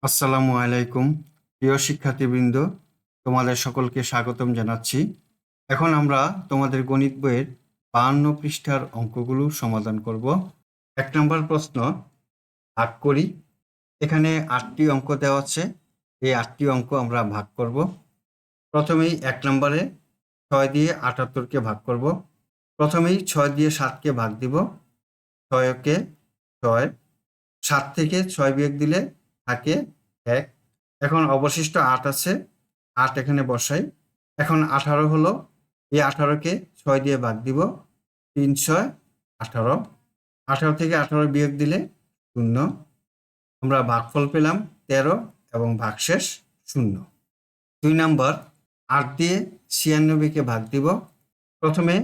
আসসালামু আলাইকুম প্রিয় শিক্ষার্থীবৃন্দ, তোমাদের সকলকে স্বাগতম জানাচ্ছি। এখন আমরা তোমাদের গণিত বইয়ের 52 পৃষ্ঠার অঙ্কগুলো সমাধান করব। 1 নম্বর প্রশ্ন, ভাগ করি। এখানে 8টি অঙ্ক দেওয়া আছে, এই 8টি অঙ্ক আমরা ভাগ করব। প্রথমেই 1 নম্বরে 6 দিয়ে 78কে ভাগ করব। প্রথমেই 6 দিয়ে 7কে ভাগ দিব। 6কে 6, 7 থেকে 6 বিয়োগ দিলে থাকে 1। এখন অবশিষ্ট 8 আছে, 8 এখানে বসাই। এখন 18 হলো, এই 18কে 6 দিয়ে ভাগ দিব। 3 6 18, 18 থেকে 18 বিয়োগ দিলে 0। আমরা ভাগফল পেলাম 13 এবং ভাগশেষ 0। 2 নম্বর, 8 দিয়ে 96কে ভাগ দিব। প্রথমে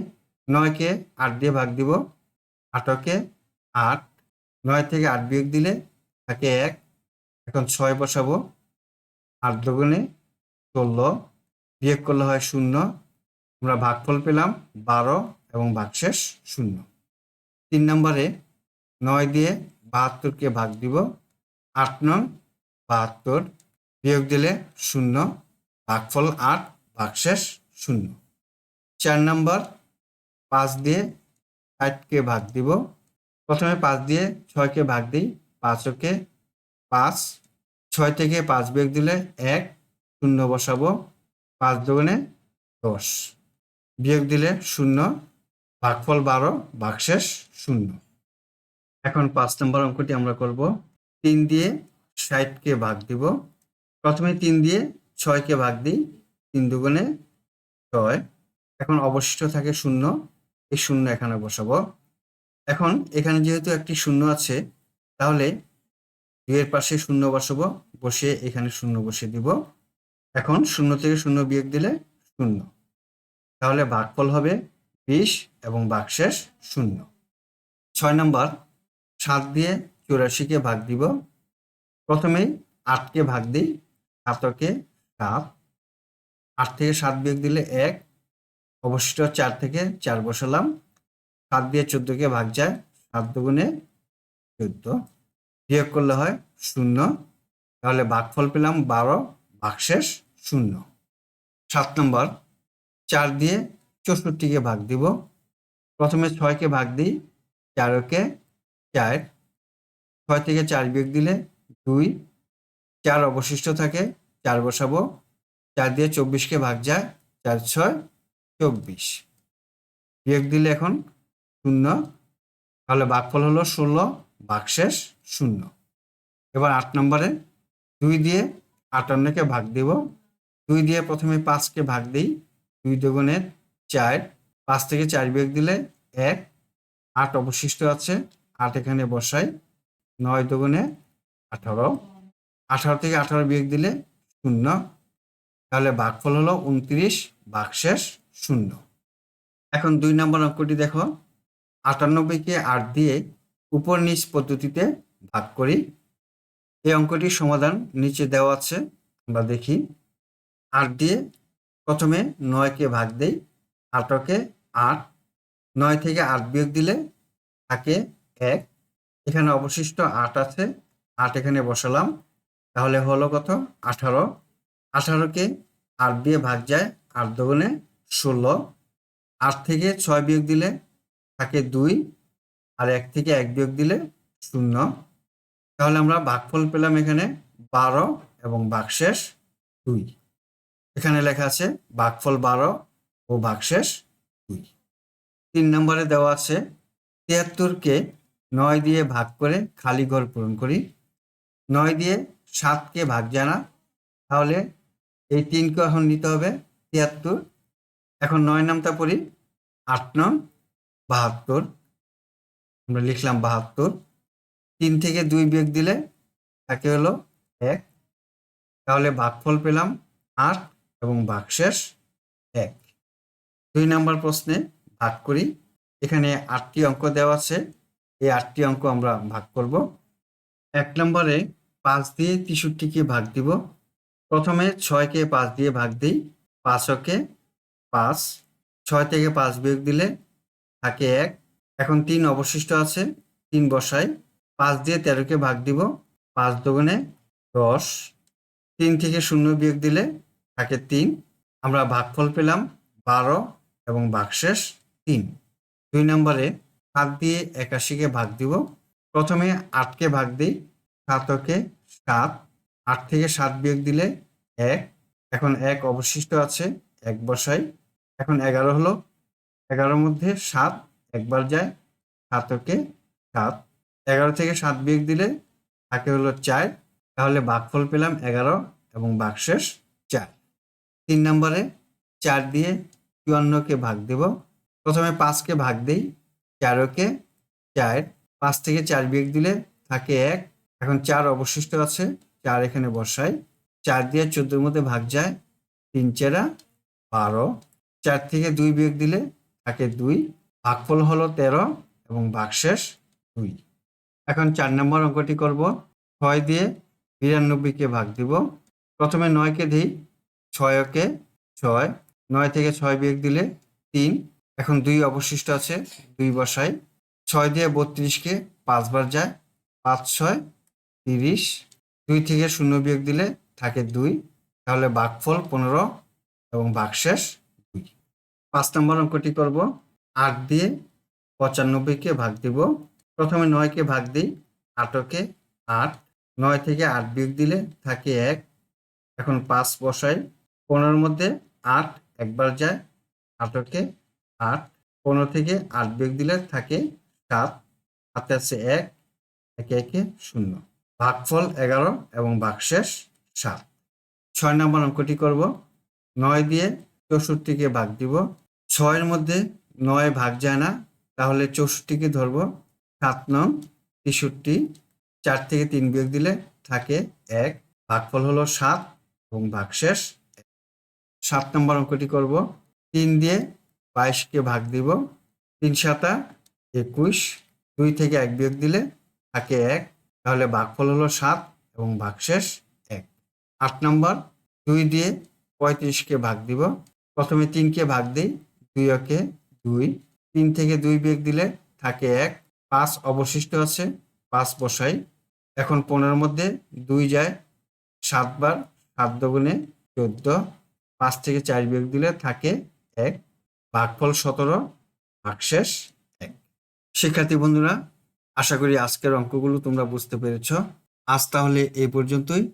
9কে 8 দিয়ে ভাগ দিব, 18কে 8, 9 থেকে 8 বিয়োগ দিলে থাকে 1। এখন 6 বসাবো, 8 দুগুণে 16, বিয়োগ করলে হয় 0। আমরা ভাগফল পেলাম 12 এবং ভাগশেষ 0। 3 নম্বরে 9 দিয়ে 72কে ভাগ দিব। 8 নং 72, বিয়োগ দিলে 0, ভাগফল 8, ভাগশেষ 0। 4 নম্বর, 5 দিয়ে 60কে ভাগ দিব। প্রথমে 5 দিয়ে 6কে ভাগ দিই, 5কে 5, 6 থেকে 5 বিয়োগ দিলে 1, 0 বসাবো। 5 দুগুণে 10, বিয়োগ দিলে 0, ভাগফল 12, ভাগশেষ 0। এখন 5 নম্বর অঙ্কটি আমরা করব। 3 দিয়ে 60কে ভাগ দিব। প্রথমে 3 দিয়ে 6কে ভাগ দিই, 3 দুগুণে 6। এখন অবশিষ্ট থাকে 0, এই 0 এখানে বসাবো। এখন এখানে যেহেতু একটি 0 আছে, তাহলে 2 এর পাশে 0 বসাবো, বসিয়ে এখানে 0 বসিয়ে দিব। এখন 0 থেকে 0 বিয়োগ দিলে 0, তাহলে ভাগফল হবে 20 এবং ভাগশেষ 0। 6 নম্বর, 7 দিয়ে 84কে ভাগ দিব। প্রথমেই 8কে ভাগ দিই, 7কে 7, 8 থেকে 7 বিয়োগ দিলে 1, অবশিষ্ট 4 থেকে 4 বসালাম। 7 দিয়ে 14কে ভাগ যায়, 7 দুগুণে 14, বিয়োগ করলে হয় 0, তাহলে ভাগফল পেলাম 12, ভাগশেষ 0। 7 নম্বর, 4 দিয়ে 64কে ভাগ দিব। প্রথমে 6কে ভাগ দিই, 4কে 4, 6 থেকে 4 বিয়োগ দিলে 2, 4 অবশিষ্ট থাকে, 4 বসাবো। 4 দিয়ে 24কে ভাগ যায়, 4 6 24, বিয়োগ দিলে এখন 0, তাহলে ভাগফল হলো 16, ভাগশেষ 0। এবার 8 নম্বরে 2 দিয়ে 58কে ভাগ দিব। 2 দিয়ে প্রথমে 5কে ভাগ দিই, 2 দুগুণে 4, 5 থেকে 4 বিয়োগ দিলে 1, 8 অবশিষ্ট আছে, 8 এখানে বসাই। 9 দুগুণে 18, 18 থেকে 18 বিয়োগ দিলে 0, তাহলে ভাগফল হলো 29, ভাগশেষ 0। এখন 2 নম্বর অঙ্কটি দেখো। 98কে 8 দিয়ে উপর নিচ পদ্ধতিতে ভাগ করি। এই অঙ্কটির সমাধান নিচে দেওয়া আছে, আমরা দেখি। 8 দিয়ে প্রথমে 9কে ভাগ দেই, 8কে 8, 9 থেকে 8 বিয়োগ দিলে থাকে 1। এখানে অবশিষ্ট 8 আছে, 8 এখানে বসালাম, তাহলে হলো কত? 18। 18কে 8 দিয়ে ভাগ যায়, 8 দুগুণে 16, 8 থেকে 6 বিয়োগ দিলে থাকে 2, আর 1 থেকে 1 বিয়োগ দিলে 0, তাহলে আমরা ভাগফল পেলাম এখানে 12 এবং ভাগশেষ 2। এখানে লেখা আছে ভাগফল 12 ও ভাগশেষ 2। 3 নম্বরে দেওয়া আছে 73কে 9 দিয়ে ভাগ করে খালি ঘর পূরণ করি। 9 দিয়ে 7কে ভাগ যায় না, তাহলে এই 3কে এখন নিতে হবে 73। এখন 9 নামটা পড়ি, 8 নং 72, আমরা লিখলাম 72। 3 থেকে 2 বিয়োগ দিলে থাকে হলো 1, তাহলে ভাগফল পেলাম 8 এবং ভাগশেষ 1। 2 নম্বর প্রশ্নে ভাগ করি। এখানে 8টি অঙ্ক দেওয়া আছে, এই 8টি অঙ্ক আমরা ভাগ করব। 1 নম্বরে 5 দিয়ে 63কে ভাগ দিব। প্রথমে 6কে 5 দিয়ে ভাগ দিই, 5কে 5, 6 থেকে 5 বিয়োগ দিলে থাকে 1। এখন 3 অবশিষ্ট আছে, 3 বসাই। 5 দিয়ে 13কে ভাগ দিব, 5 দুগুণে 10। 3 থেকে 0 বিয়োগ দিলে থাকে 3। আমরা ভাগফল পেলাম 12 এবং ভাগশেষ 3। 2 নম্বরে 7 দিয়ে 81-কে ভাগ দিব। প্রথমে 8-কে ভাগ দিই, 7-কে 7। 8 থেকে 7 বিয়োগ দিলে 1। এখন 1 অবশিষ্ট আছে, 1 বসাই। এখন 11 হলো, 11-র মধ্যে 7 একবার যায়, 7-কে 7। 11 থেকে 7 বিয়োগ দিলে থাকে হলো 4। তাহলে ভাগফল পেলাম 11 এবং ভাগশেষ 4। 3 নম্বরে 4 দিয়ে 54-কে ভাগ দেব। প্রথমে 5-কে ভাগ দেই, 4-কে 4। 5 থেকে 4 বিয়োগ দিলে থাকে 1। এখন 4 অবশিষ্ট আছে, 4 এখানে বসাই। 4 দিয়ে 14-র মধ্যে ভাগ যায়, 3 4 12। 4 থেকে 2 বিয়োগ দিলে থাকে 2। ভাগফল হলো 13 এবং ভাগশেষ 2। এখন 4 নম্বর অঙ্কটি করব। 6 দিয়ে 92-কে ভাগ দিব। প্রথমে 9-কে দিই, 6-কে 6। 9 থেকে 6 বিয়োগ দিলে 3। এখন 2 অবশিষ্ট আছে, 2 বসাই। 6 দিয়ে 32-কে 5 বার যায়, 5 6 30। 2 থেকে 0 বিয়োগ দিলে থাকে 2। তাহলে ভাগফল 15 এবং ভাগশেষ 2। 5 নম্বর অঙ্কটি করব। 8 দিয়ে 95-কে ভাগ দিব। প্রথমে 9-কে ভাগ দিই, 8-কে 8। 9 থেকে 8 বিয়োগ দিলে থাকে 1। এখন 5 বসাই। 15-র মধ্যে 8 একবার যায়, 8-কে 8। 15 থেকে 8 বিয়োগ দিলে থাকে 7। হাতে আছে 1, 1 1 0। ভাগফল 11 এবং ভাগশেষ 7। 6 নম্বর অঙ্কটি করব। 9 দিয়ে 64-কে ভাগ দিব। 6-এর মধ্যে 9 ভাগ যায় না, তাহলে 64-কে ধরব। 7 9 63। 4 থেকে 3 বিয়োগ দিলে থাকে 1। ভাগফল হলো 7 এবং ভাগশেষ 1। 7 নম্বর অঙ্কটি করব। 3 দিয়ে 22-কে ভাগ দিব। 3 7 21। 2 থেকে 1 বিয়োগ দিলে থাকে 1। তাহলে ভাগফল হলো 7 এবং ভাগশেষ 1। 8 নম্বর। 2 দিয়ে 35-কে ভাগ দিব। প্রথমে 3-কে ভাগ দিই, 2-কে 2। 3 থেকে 2 বিয়োগ দিলে থাকে 1। 5 অবশিষ্ট আছে, 5 বসাই। এখন 15-র মধ্যে 2 যায়, 7 বার, 7 দুগুণে 14। 5 থেকে 4 বিয়োগ দিলে থাকে 1। ভাগফল 17, ভাগশেষ 1। শিক্ষার্থী বন্ধুরা, আশা করি আজকের অঙ্কগুলো তোমরা বুঝতে পেরেছ। আজ তাহলে এই পর্যন্তই।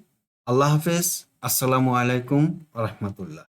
আল্লাহ হাফেজ। আসসালামু আলাইকুম ওয়া রাহমাতুল্লাহ।